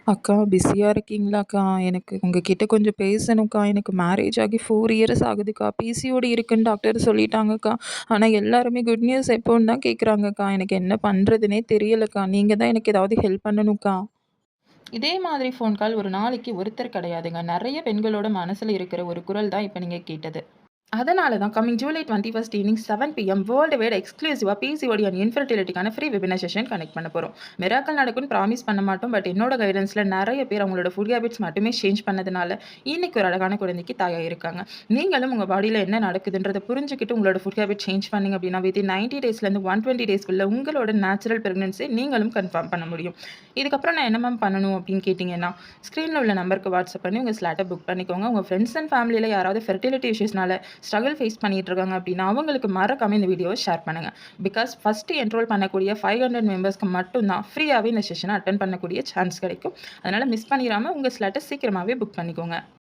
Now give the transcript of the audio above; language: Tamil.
அக்கா பிஸியா இருக்கீங்களாக்கா? எனக்கு உங்ககிட்ட கொஞ்சம் பேசணும்க்கா. எனக்கு மேரேஜ் ஆகி 4 இயர்ஸ் ஆகுதுக்கா. பிசிஓடி இருக்குன்னு டாக்டர் சொல்லிட்டாங்கக்கா. ஆனா எல்லாருமே குட் நியூஸ் எப்போன்னு தான் கேட்குறாங்கக்கா. எனக்கு என்ன பண்றதுன்னே தெரியலக்கா. நீங்க தான் எனக்கு ஏதாவது ஹெல்ப் பண்ணணும்க்கா. இதே மாதிரி ஃபோன் கால் ஒரு நாளைக்கு ஒருத்தர் கிடையாதுங்க. நெறைய பெண்களோட மனசுல இருக்கிற ஒரு குரல் தான் இப்ப நீங்க கேட்டது. அதனால தான் coming July 21 evening 7 PM world wide எக்ஸ்க்ளூசிவா பிசிஓடி அண்ட் இன்ஃபெர்டிலிட்டிக்கான ஃப்ரீ வெபினார் செஷன் கனெக்ட் பண்ண போறோம். மிராக்கிள் நடக்கும்னு ப்ராமிஸ் பண்ண மாட்டோம். பட் என்னோட கைடன்ஸ்ல நெறைய பேர் அவங்களோட ஃபுட் ஹேபிட்ஸ் மட்டுமே சேஞ்ச் பண்ணதுனால, இன்னைக்கு ஒரு அழகான குழந்தைக்கு தாயா இருக்காங்க. நீங்களும் உங்க பாடியில என்ன நடக்குதுன்றத புரிஞ்சுக்கிட்டு உங்களோட ஃபுட் ஹேபிட் சேஞ்ச் பண்ணீங்க அப்படின்னா, வித்தின் 90 டேஸ்லேருந்து 120 டேஸ்க்குள்ள உங்களோட நேச்சுரல் பிரெக்னன்சிய நீங்களும் கன்ஃபார்ம் பண்ண முடியும். இதுக்கப்புறம் நான் என்ன மேம் பண்ணணும் அப்படின்னு கேட்டீங்கன்னா, ஸ்க்ரீன்ல உள்ள நம்பருக்கு வாட்ஸ்அப் பண்ணி உங்க ஸ்லாட்ட புக் பண்ணிக்கோங்க. உங்க ஃப்ரெண்ட்ஸ் அண்ட் ஃபேமிலில யாராவது ஃபெர்டிலிட்டி இஷ்யூஸ்னால ஸ்ட்ரகிள் ஃபேஸ் பண்ணிட்டு இருக்காங்க அப்படின்னா, அவங்களுக்கு மறக்காம இந்த வீடியோவை ஷேர் பண்ணுங்க. பிகாஸ் ஃபர்ஸ்ட்டு என்ரோல் பண்ணக்கூடிய 500 மெம்பர்ஸ்க்கு மட்டும் தான் ஃப்ரீயாவே இந்த செஷன அட்டெண்ட் பண்ணக்கூடிய சான்ஸ் கிடைக்கும். அதனால மிஸ் பண்ணிறாம உங்க ஸ்லாட்ட சீக்கிரமாவே புக் பண்ணிக்கோங்க.